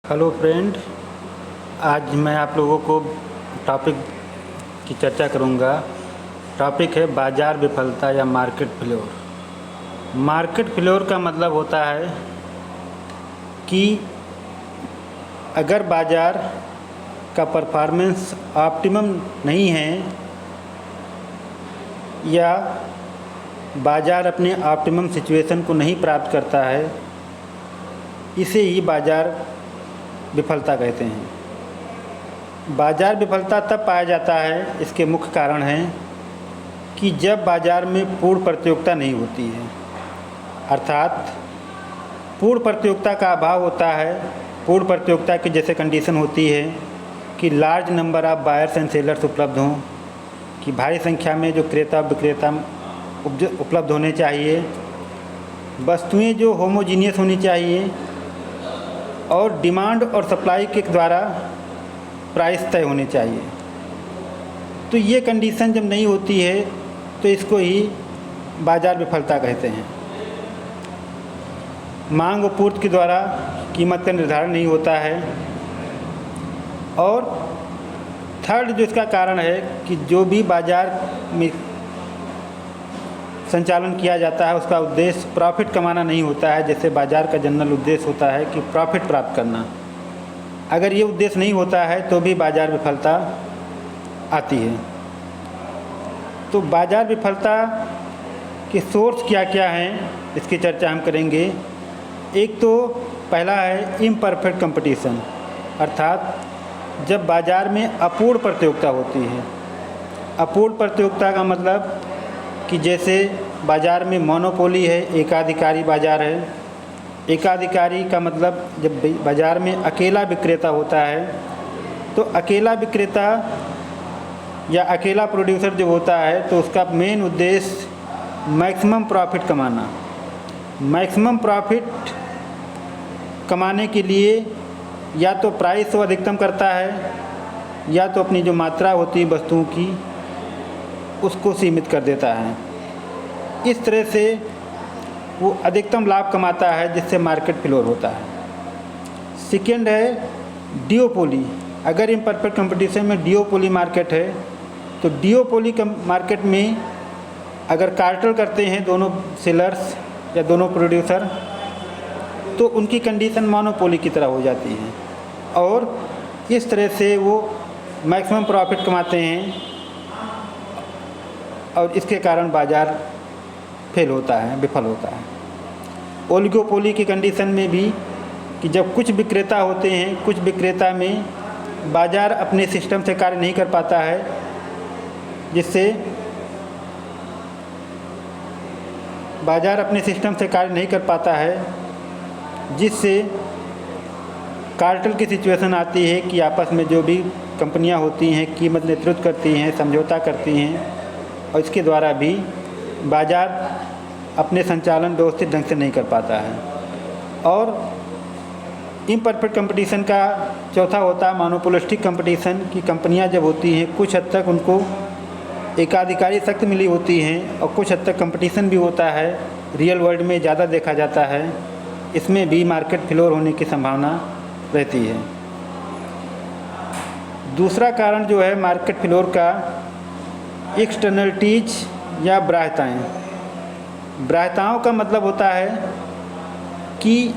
Hello friend, आज मैं आप लोगों को टॉपिक की चर्चा करूंगा। टॉपिक है बाज़ार विफलता या मार्केट फेल्योर। मार्केट फेल्योर का मतलब होता है कि अगर बाज़ार का परफॉर्मेंस ऑप्टिमम नहीं है या बाज़ार अपने ऑप्टिमम सिचुएशन को नहीं प्राप्त करता है, इसे ही बाज़ार विफलता कहते हैं। बाज़ार विफलता तब पाया जाता है, इसके मुख्य कारण हैं कि जब बाज़ार में पूर्ण प्रतियोगिता नहीं होती है, अर्थात पूर्ण प्रतियोगिता का अभाव होता है। पूर्ण प्रतियोगिता की जैसे कंडीशन होती है कि large number of buyers and sellers उपलब्ध हों, कि भारी संख्या में जो क्रेता विक्रेता उपलब्ध होने चाहिए, वस्तुएं जो होमोजीनियस होनी चाहिए और डिमांड और सप्लाई के द्वारा प्राइस तय होने चाहिए। तो ये कंडीशन जब नहीं होती है तो इसको ही बाज़ार विफलता कहते हैं। मांग और पूर्ति के द्वारा कीमत का निर्धारण नहीं होता है। और थर्ड जो इसका कारण है कि जो भी बाज़ार में संचालन किया जाता है उसका उद्देश्य प्रॉफिट कमाना नहीं होता है। जैसे बाज़ार का जनरल उद्देश्य होता है कि प्रॉफिट प्राप्त करना। अगर ये उद्देश्य नहीं होता है तो भी बाज़ार विफलता आती है। तो बाज़ार विफलता के सोर्स क्या क्या हैं, इसकी चर्चा हम करेंगे। एक तो पहला है इम्परफेक्ट कंपटीशन, अर्थात जब बाज़ार में अपूर्ण प्रतियोगिता होती है। अपूर्ण प्रतियोगिता का मतलब कि जैसे बाज़ार में मोनोपोली है, एकाधिकारी बाज़ार है। एकाधिकारी का मतलब जब बाज़ार में अकेला विक्रेता होता है तो अकेला विक्रेता या अकेला प्रोड्यूसर जो होता है तो उसका मेन उद्देश्य मैक्सिमम प्रॉफिट कमाना। मैक्सिमम प्रॉफिट कमाने के लिए या तो प्राइस को अधिकतम करता है या तो अपनी जो मात्रा होती है वस्तुओं की उसको सीमित कर देता है। इस तरह से वो अधिकतम लाभ कमाता है, जिससे मार्केट फेल्योर होता है। सेकेंड है डिओपोली। अगर इम्परफेक्ट कंपटीशन में डिओपोली मार्केट है तो डिओपोली मार्केट में अगर कार्टेल करते हैं दोनों सेलर्स या दोनों प्रोड्यूसर तो उनकी कंडीशन मोनोपोली की तरह हो जाती है और इस तरह से वो मैक्सिमम प्रॉफिट कमाते हैं और इसके कारण बाज़ार फेल होता है, विफल होता है। ओलिगोपोली की कंडीशन में भी कि जब कुछ विक्रेता होते हैं, कुछ विक्रेता में बाज़ार अपने सिस्टम से कार्य नहीं कर पाता है, जिससे बाज़ार अपने सिस्टम से कार्य नहीं कर पाता है, जिससे कार्टेल की सिचुएशन आती है कि आपस में जो भी कंपनियां होती हैं कीमत नेतृत्व करती हैं, समझौता करती हैं और इसके द्वारा भी बाज़ार अपने संचालन व्यवस्थित ढंग से नहीं कर पाता है। और इम्परफेक्ट कंपटीशन का चौथा होता है मोनोपोलिस्टिक कंपटीशन, की कंपनियां जब होती हैं कुछ हद तक उनको एकाधिकारी सख्त मिली होती हैं और कुछ हद तक कंपटीशन भी होता है, रियल वर्ल्ड में ज़्यादा देखा जाता है। इसमें भी मार्केट फेल्योर होने की संभावना रहती है। दूसरा कारण जो है मार्केट फेल्योर का एक्सटर्नलिटीज या बाह्यताएँ। बाह्यताओं का मतलब होता है कि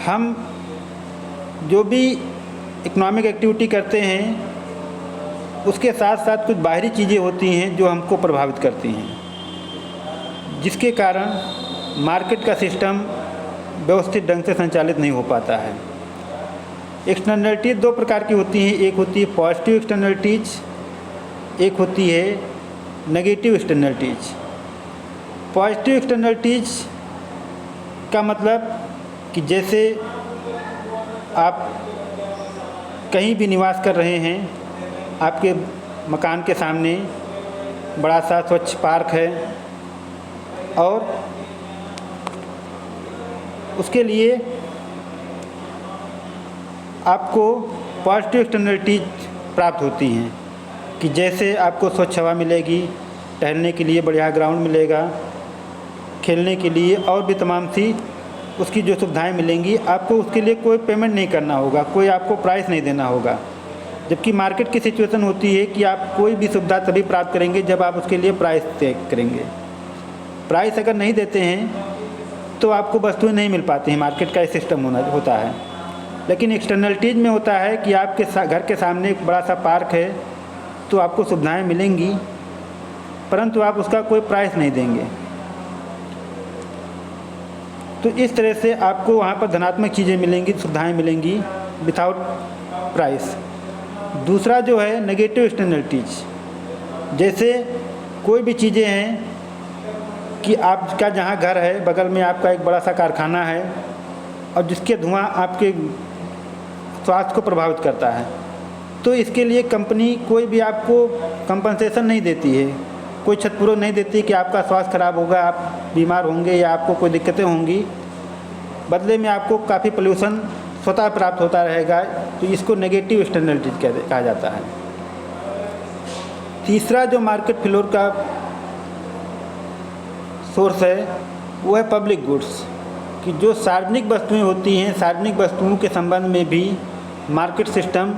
हम जो भी इकोनॉमिक एक्टिविटी करते हैं उसके साथ साथ कुछ बाहरी चीज़ें होती हैं जो हमको प्रभावित करती हैं, जिसके कारण मार्केट का सिस्टम व्यवस्थित ढंग से संचालित नहीं हो पाता है। एक्सटर्नलिटीज दो प्रकार की होती हैं, एक होती है पॉजिटिव एक्सटर्नलिटीज, एक होती है नेगेटिव एक्सटर्नलिटीज। पॉजिटिव एक्सटर्नलिटीज का मतलब कि जैसे आप कहीं भी निवास कर रहे हैं, आपके मकान के सामने बड़ा सा स्वच्छ पार्क है और उसके लिए आपको पॉजिटिव एक्सटर्नलिटीज प्राप्त होती हैं कि जैसे आपको स्वच्छ हवा मिलेगी, टहलने के लिए बढ़िया ग्राउंड मिलेगा, खेलने के लिए और भी तमाम सी उसकी जो सुविधाएं मिलेंगी, आपको उसके लिए कोई पेमेंट नहीं करना होगा, कोई आपको प्राइस नहीं देना होगा। जबकि मार्केट की सिचुएशन होती है कि आप कोई भी सुविधा तभी प्राप्त करेंगे जब आप उसके लिए प्राइस तय करेंगे। प्राइस अगर नहीं देते हैं तो आपको वस्तुएं नहीं मिल पाती हैं। मार्केट का सिस्टम होता है। लेकिन एक्सटर्नलिटीज़ में होता है कि आपके घर के सामने एक बड़ा सा पार्क है तो आपको सुविधाएं मिलेंगी, परंतु आप उसका कोई प्राइस नहीं देंगे। तो इस तरह से आपको वहाँ पर धनात्मक चीज़ें मिलेंगी, सुविधाएं मिलेंगी विदाउट प्राइस। दूसरा जो है नेगेटिव एक्सटर्नलिटीज़, जैसे कोई भी चीज़ें हैं कि आपका जहाँ घर है बगल में आपका एक बड़ा सा कारखाना है और जिसके धुआं आपके स्वास्थ्य को प्रभावित करता है, तो इसके लिए कंपनी कोई भी आपको कंपनसेशन नहीं देती है, कोई क्षतिपूर्ति नहीं देती कि आपका स्वास्थ्य खराब होगा, आप बीमार होंगे या आपको कोई दिक्कतें होंगी। बदले में आपको काफ़ी पोल्यूशन स्वतः प्राप्त होता रहेगा। तो इसको नेगेटिव एक्सटर्नलिटीज कहा जाता है। तीसरा जो मार्केट फेल्योर का सोर्स है वो है पब्लिक गुड्स, कि जो सार्वजनिक वस्तुएं होती हैं, सार्वजनिक वस्तुओं के संबंध में भी मार्केट सिस्टम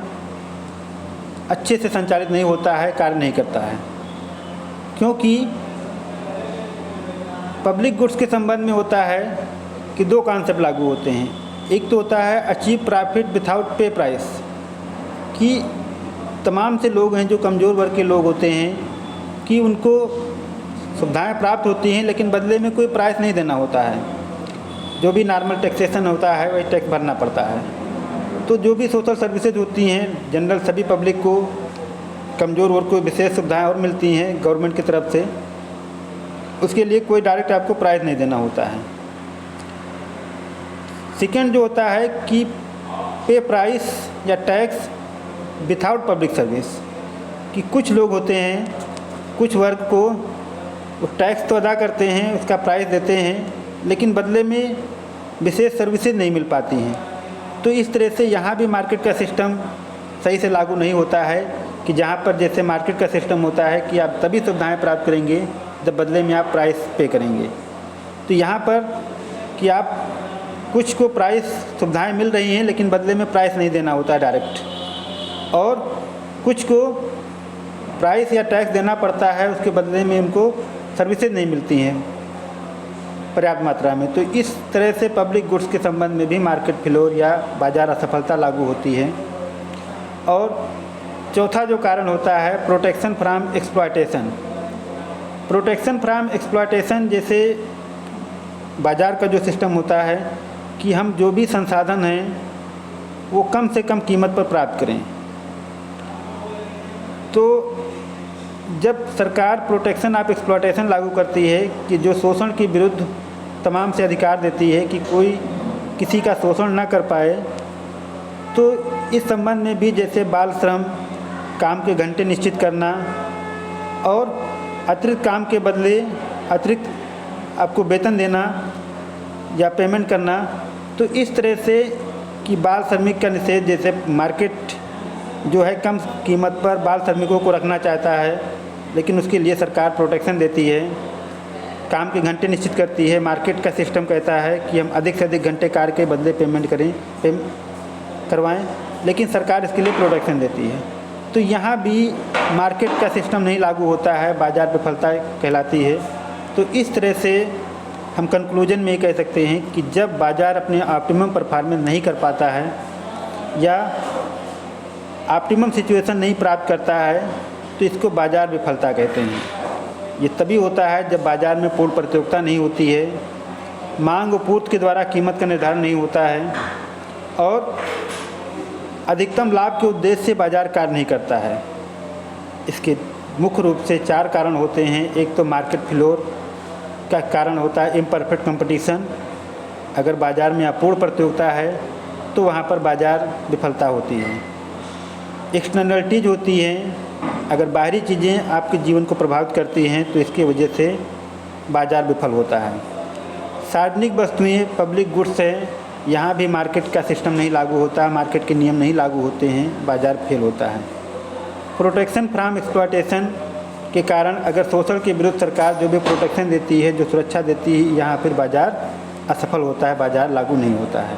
अच्छे से संचालित नहीं होता है, कार्य नहीं करता है। क्योंकि पब्लिक गुड्स के संबंध में होता है कि दो कॉन्सेप्ट लागू होते हैं। एक तो होता है achieve profit without pay price, कि तमाम से लोग हैं जो कमज़ोर वर्ग के लोग होते हैं कि उनको सुविधाएं प्राप्त होती हैं लेकिन बदले में कोई प्राइस नहीं देना होता है। जो भी नॉर्मल टैक्सेशन होता है वही टैक्स भरना पड़ता है। तो जो भी सोशल सर्विसेज होती हैं जनरल सभी पब्लिक को, कमज़ोर वर्ग को विशेष सुविधाएं और मिलती हैं गवर्नमेंट की तरफ से, उसके लिए कोई डायरेक्ट आपको प्राइस नहीं देना होता है। सेकेंड जो होता है कि पे प्राइस या टैक्स विदाउट पब्लिक सर्विस, कि कुछ लोग होते हैं, कुछ वर्ग को वो टैक्स तो अदा करते हैं, उसका प्राइस देते हैं, लेकिन बदले में विशेष सर्विसेज नहीं मिल पाती हैं। तो इस तरह से यहाँ भी मार्केट का सिस्टम सही से लागू नहीं होता है, कि जहाँ पर जैसे मार्केट का सिस्टम होता है कि आप तभी सुविधाएं प्राप्त करेंगे जब बदले में आप प्राइस पे करेंगे। तो यहाँ पर कि आप कुछ को प्राइस सुविधाएं मिल रही हैं लेकिन बदले में प्राइस नहीं देना होता है डायरेक्ट, और कुछ को प्राइस या टैक्स देना पड़ता है, उसके बदले में उनको सर्विसेज नहीं मिलती हैं पर्याप्त मात्रा में। तो इस तरह से पब्लिक गुड्स के संबंध में भी मार्केट फेल्योर या बाजार असफलता लागू होती है। और चौथा जो कारण होता है protection from exploitation. Protection from exploitation जैसे बाज़ार का जो सिस्टम होता है कि हम जो भी संसाधन हैं वो कम से कम कीमत पर प्राप्त करें। तो जब सरकार प्रोटेक्शन ऑफ एक्सप्लॉयटेशन लागू करती है कि जो शोषण के विरुद्ध तमाम से अधिकार देती है कि कोई किसी का शोषण न कर पाए, तो इस संबंध में भी जैसे बाल श्रम, काम के घंटे निश्चित करना और अतिरिक्त काम के बदले अतिरिक्त आपको वेतन देना या पेमेंट करना, तो इस तरह से कि बाल श्रमिक का निषेध, जैसे मार्केट जो है कम कीमत पर बाल श्रमिकों को रखना चाहता है लेकिन उसके लिए सरकार प्रोटेक्शन देती है, काम के घंटे निश्चित करती है। मार्केट का सिस्टम कहता है कि हम अधिक से अधिक घंटे कार्य के बदले पेमेंट करवाएं, लेकिन सरकार इसके लिए प्रोटेक्शन देती है। तो यहाँ भी मार्केट का सिस्टम नहीं लागू होता है, बाजार विफलता कहलाती है। तो इस तरह से हम कंक्लूजन में ये कह सकते हैं कि जब बाज़ार अपने ऑप्टिमम परफॉर्मेंस नहीं कर पाता है या ऑप्टिमम सिचुएशन नहीं प्राप्त करता है तो इसको बाज़ार विफलता कहते हैं। ये तभी होता है जब बाज़ार में पूर्ण प्रतियोगिता नहीं होती है, मांग और पूर्ति के द्वारा कीमत का निर्धारण नहीं होता है और अधिकतम लाभ के उद्देश्य से बाज़ार कार्य नहीं करता है। इसके मुख्य रूप से 4 कारण होते हैं। एक तो मार्केट फेल्योर का कारण होता है इम्परफेक्ट कंपटीशन। अगर बाज़ार में अपूर्ण प्रतियोगिता है तो वहाँ पर बाज़ार विफलता होती है। एक्सटर्नलिटीज होती हैं, अगर बाहरी चीज़ें आपके जीवन को प्रभावित करती हैं तो इसकी वजह से बाज़ार विफल होता है। सार्वजनिक वस्तुएं पब्लिक गुड्स हैं, यहाँ भी मार्केट का सिस्टम नहीं लागू होता, मार्केट के नियम नहीं लागू होते हैं, बाज़ार फेल होता है। प्रोटेक्शन फ्रॉम एक्सप्लॉयटेशन के कारण अगर शोषण के विरुद्ध सरकार जो भी प्रोटेक्शन देती है, जो सुरक्षा देती है, यहाँ फिर बाज़ार असफल होता है, बाज़ार लागू नहीं होता है।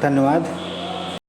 धन्यवाद।